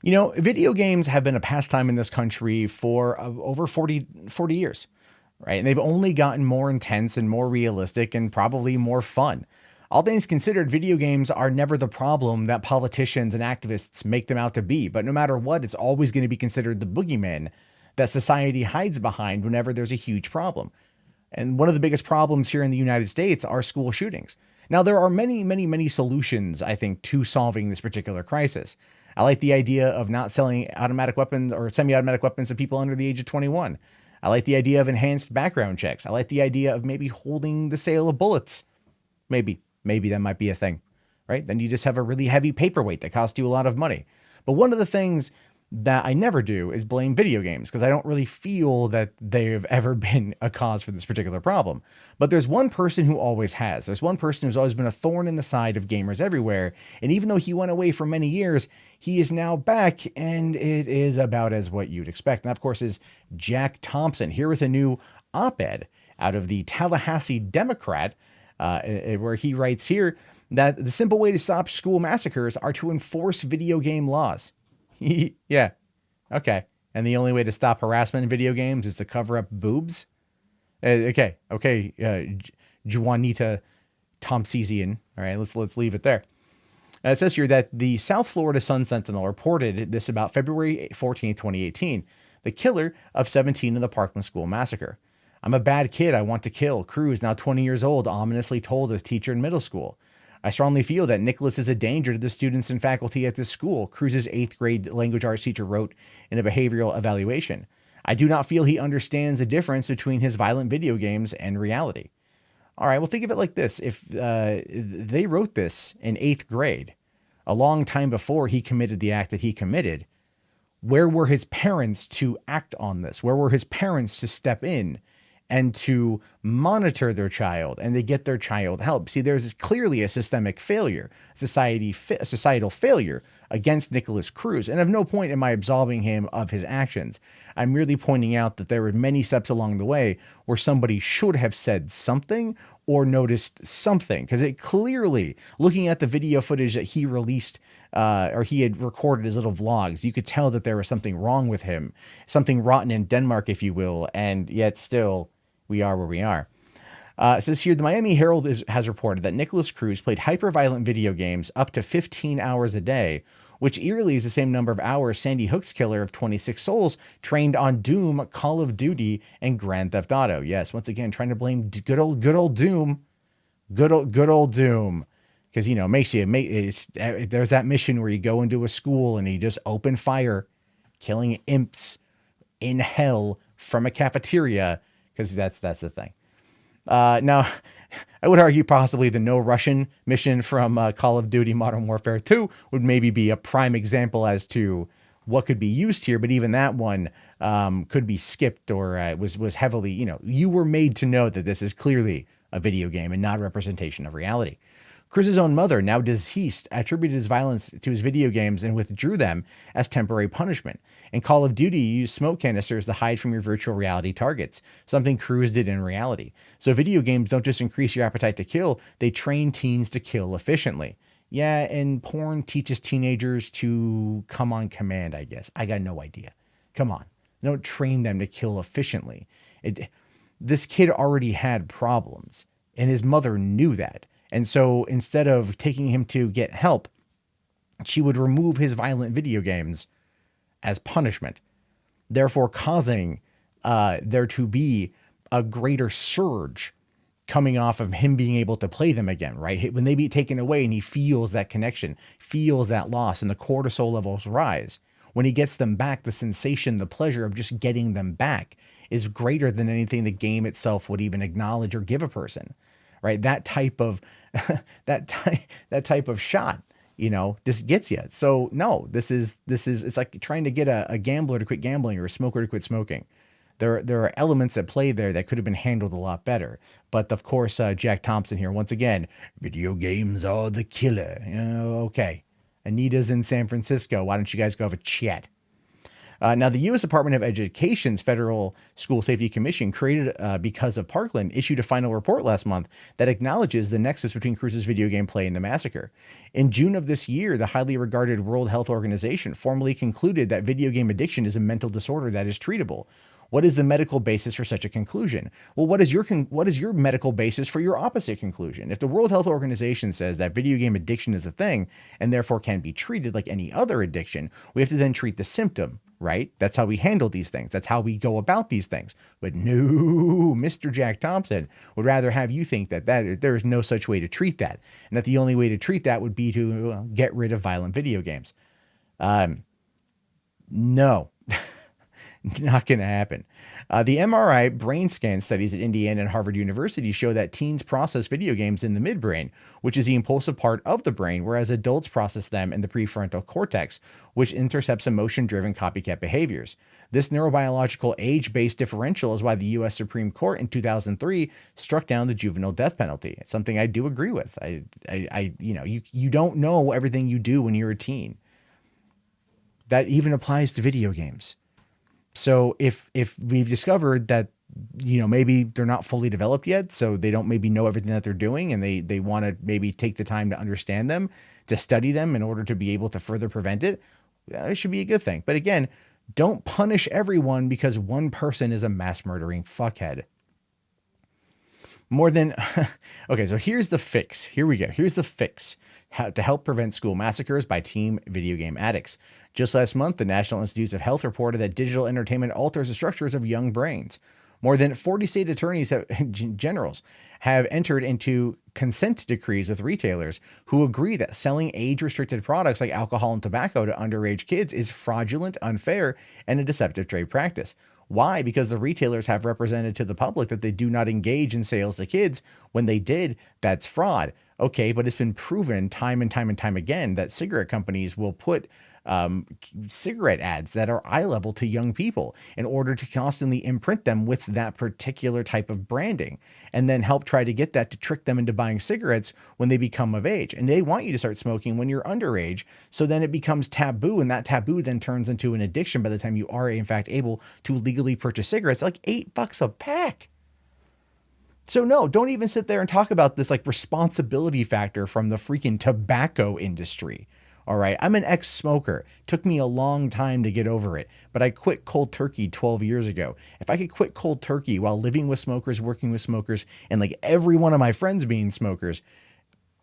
Video games have been a pastime in this country for over 40 years, right? And they've only gotten more intense and more realistic and probably more fun. All things considered, video games are never the problem that politicians and activists make them out to be. But no matter what, it's always going to be considered the boogeyman that society hides behind whenever there's a huge problem. And one of the biggest problems here in the United States are school shootings. Now, there are many, many, many solutions, I think, to solving this particular crisis. I like the idea of not selling automatic weapons or semi automatic weapons to people under the age of 21. I like the idea of enhanced background checks. I like the idea of maybe holding the sale of bullets. Maybe that might be a thing, right? Then you just have a really heavy paperweight that costs you a lot of money. But one of the things that I never do is blame video games because I don't really feel that they've ever been a cause for this particular problem. But there's one person who always has. There's one person who's always been a thorn in the side of gamers everywhere. And even though he went away for many years, he is now back, and it is about as what you'd expect. And that, of course, is Jack Thompson, here with a new op-ed out of the Tallahassee Democrat, where he writes here that the simple way to stop school massacres are to enforce video game laws. Yeah. Okay. And the only way to stop harassment in video games is to cover up boobs. Okay. Juanita Thompson. All right. Let's leave it there. It says here that the South Florida Sun Sentinel reported this about February 14th, 2018, the killer of 17 in the Parkland school massacre. I'm a bad kid. I want to kill. Cruz, now 20 years old, ominously told a teacher in middle school. I strongly feel that Nikolas is a danger to the students and faculty at this school, Cruz's 8th grade language arts teacher wrote in a behavioral evaluation. I do not feel he understands the difference between his violent video games and reality. All right, well, think of it like this. If they wrote this in 8th grade, a long time before he committed the act that he committed, where were his parents to act on this? Where were his parents to step in and to monitor their child and to get their child help? See, there's clearly a systemic failure, societal failure against Nikolas Cruz. And at no point am I absolving him of his actions. I'm merely pointing out that there were many steps along the way where somebody should have said something or noticed something. Because it clearly, looking at the video footage that he released, or he had recorded his little vlogs, you could tell that there was something wrong with him, something rotten in Denmark, if you will, and yet still we are where we are. It says here, the Miami Herald has reported that Nikolas Cruz played hyper-violent video games up to 15 hours a day, which eerily is the same number of hours Sandy Hook's killer of 26 souls trained on Doom, Call of Duty, and Grand Theft Auto. Yes, once again, trying to blame good old Doom. Good old Doom. Because, there's that mission where you go into a school and you just open fire, killing imps in hell from a cafeteria, because that's the thing. Now, I would argue possibly the No Russian mission from Call of Duty Modern Warfare 2 would maybe be a prime example as to what could be used here, but even that one could be skipped or was heavily, you were made to know that this is clearly a video game and not a representation of reality. Cruz's own mother, now deceased, attributed his violence to his video games and withdrew them as temporary punishment. In Call of Duty, you use smoke canisters to hide from your virtual reality targets, something Cruz did in reality. So video games don't just increase your appetite to kill, they train teens to kill efficiently. Yeah, and porn teaches teenagers to come on command, I guess. I got no idea. Come on. Don't train them to kill efficiently. This kid already had problems, and his mother knew that. And so instead of taking him to get help, she would remove his violent video games as punishment, therefore causing there to be a greater surge coming off of him being able to play them again, right? When they be taken away and he feels that connection, feels that loss, and the cortisol levels rise. When he gets them back, the sensation, the pleasure of just getting them back is greater than anything the game itself would even acknowledge or give a person. Right, that type of that type of shot, just gets you. So no, this is it's like trying to get a gambler to quit gambling or a smoker to quit smoking. There are elements at play there that could have been handled a lot better. But of course, Jack Thompson here once again. Video games are the killer. Okay, Anita's in San Francisco. Why don't you guys go have a chat? Now, the U.S. Department of Education's Federal School Safety Commission, created because of Parkland, issued a final report last month that acknowledges the nexus between Cruz's video game play and the massacre. In June of this year, the highly regarded World Health Organization formally concluded that video game addiction is a mental disorder that is treatable. What is the medical basis for such a conclusion? Well, what is your medical basis for your opposite conclusion? If the World Health Organization says that video game addiction is a thing and therefore can be treated like any other addiction, we have to then treat the symptom, right? That's how we handle these things. That's how we go about these things. But no, Mr. Jack Thompson would rather have you think that there is no such way to treat that, and that the only way to treat that would be to get rid of violent video games. No. Not going to happen. The MRI brain scan studies at Indiana and Harvard University show that teens process video games in the midbrain, which is the impulsive part of the brain, whereas adults process them in the prefrontal cortex, which intercepts emotion-driven copycat behaviors. This neurobiological age-based differential is why the U.S. Supreme Court in 2003 struck down the juvenile death penalty. It's something I do agree with. You don't know everything you do when you're a teen. That even applies to video games. So if we've discovered that, maybe they're not fully developed yet, so they don't maybe know everything that they're doing, and they want to maybe take the time to understand them, to study them in order to be able to further prevent it, it should be a good thing. But again, don't punish everyone because one person is a mass murdering fuckhead. Okay, so here's the fix. Here we go. Here's the fix. How to help prevent school massacres by teen video game addicts. Just last month, the National Institutes of Health reported that digital entertainment alters the structures of young brains. More than 40 state attorneys generals have entered into consent decrees with retailers who agree that selling age-restricted products like alcohol and tobacco to underage kids is fraudulent, unfair, and a deceptive trade practice. Why? Because the retailers have represented to the public that they do not engage in sales to kids. When they did, that's fraud. Okay, but it's been proven time and time and time again that cigarette companies will put cigarette ads that are eye level to young people in order to constantly imprint them with that particular type of branding, and then help try to get that to trick them into buying cigarettes when they become of age. And they want you to start smoking when you're underage. So then it becomes taboo, and that taboo then turns into an addiction by the time you are in fact able to legally purchase cigarettes, like $8 a pack. So no, don't even sit there and talk about this like responsibility factor from the freaking tobacco industry. All right. I'm an ex-smoker. Took me a long time to get over it, but I quit cold turkey 12 years ago. If I could quit cold turkey while living with smokers, working with smokers, and like every one of my friends being smokers,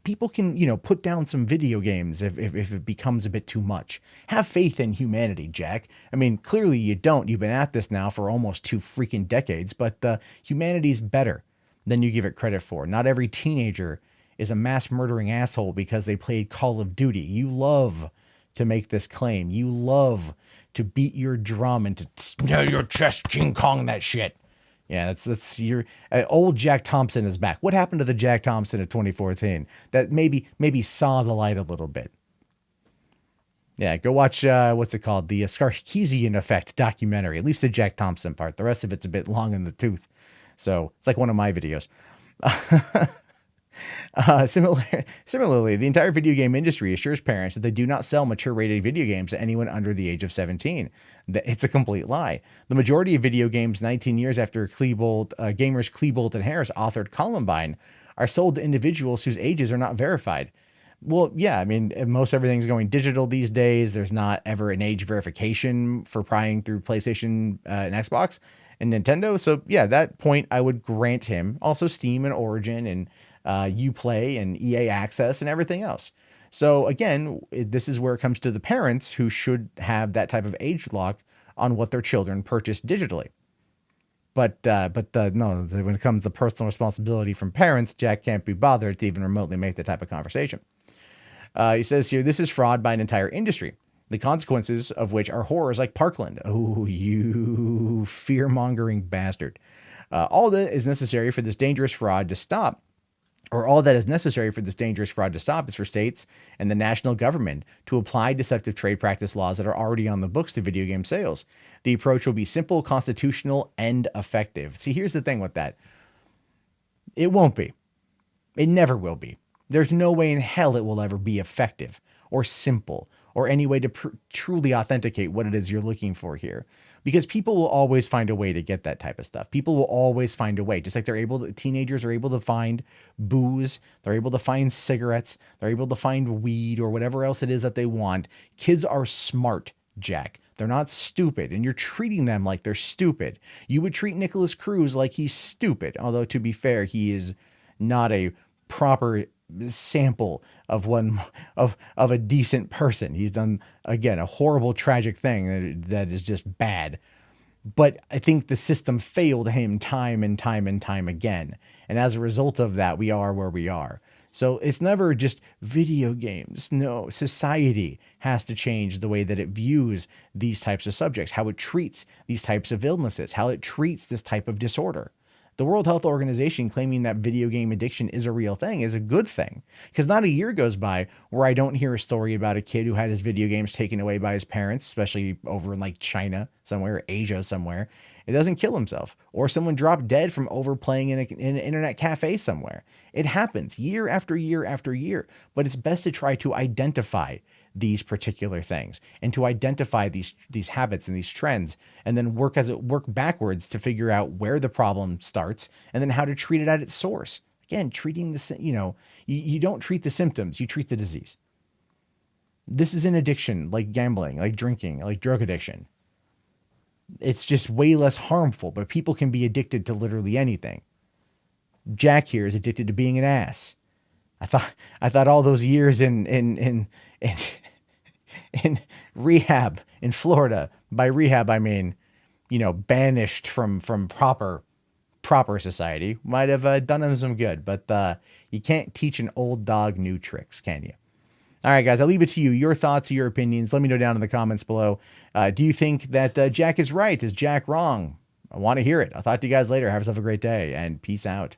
people can, put down some video games if it becomes a bit too much. Have faith in humanity, Jack. I mean, clearly you don't. You've been at this now for almost 2 freaking decades, but humanity's better than you give it credit for. Not every teenager is a mass murdering asshole because they played Call of Duty. You love to make this claim. You love to beat your drum and to smear your chest, King Kong that shit. Yeah, that's your old Jack Thompson is back. What happened to the Jack Thompson of 2014 that maybe saw the light a little bit? Yeah, go watch what's it called? The Sarkeesian Effect documentary. At least the Jack Thompson part. The rest of it's a bit long in the tooth. So it's like one of my videos. Similarly, the entire video game industry assures parents that they do not sell mature-rated video games to anyone under the age of 17. It's a complete lie. The majority of video games 19 years after gamers Klebold and Harris authored Columbine are sold to individuals whose ages are not verified. Well, yeah, I mean, most everything's going digital these days. There's not ever an age verification for prying through PlayStation and Xbox and Nintendo. So yeah, that point I would grant him. Also Steam and Origin and Uplay and EA Access and everything else. So again, this is where it comes to the parents who should have that type of age lock on what their children purchase digitally. But no, when it comes to personal responsibility from parents, Jack can't be bothered to even remotely make that type of conversation. He says here, this is fraud by an entire industry, the consequences of which are horrors like Parkland. Oh, you fear-mongering bastard. All that is necessary for this dangerous fraud to stop is for states and the national government to apply deceptive trade practice laws that are already on the books to video game sales. The approach will be simple, constitutional, and effective. See, here's the thing with that. It won't be. It never will be. There's no way in hell it will ever be effective or simple or any way to truly authenticate what it is you're looking for here. Because people will always find a way to get that type of stuff. People will always find a way, just like teenagers are able to find booze, they're able to find cigarettes, they're able to find weed or whatever else it is that they want. Kids are smart, Jack. They're not stupid, and you're treating them like they're stupid. You would treat Nikolas Cruz like he's stupid, although to be fair, he is not a proper sample of a decent person. He's done, again, a horrible, tragic thing that is just bad. But I think the system failed him time and time and time again. And as a result of that, we are where we are. So it's never just video games. No, society has to change the way that it views these types of subjects, how it treats these types of illnesses, how it treats this type of disorder. The World Health Organization claiming that video game addiction is a real thing is a good thing, because not a year goes by where I don't hear a story about a kid who had his video games taken away by his parents, especially over in like China somewhere, or Asia somewhere. It doesn't kill himself, or someone dropped dead from overplaying in an internet cafe somewhere. It happens year after year after year, but it's best to try to identify these particular things and to identify these habits and these trends, and then work backwards to figure out where the problem starts and then how to treat it at its source. Again, treating you don't treat the symptoms, you treat the disease. This is an addiction, like gambling, like drinking, like drug addiction. It's just way less harmful, but people can be addicted to literally anything. Jack here is addicted to being an ass. I thought all those years in rehab in Florida, by rehab I mean, banished from proper society, might have done him some good. But you can't teach an old dog new tricks, can you? All right, guys, I'll leave it to you. Your thoughts, your opinions. Let me know down in the comments below. Do you think that Jack is right? Is Jack wrong? I want to hear it. I'll talk to you guys later. Have yourself a great day, and peace out.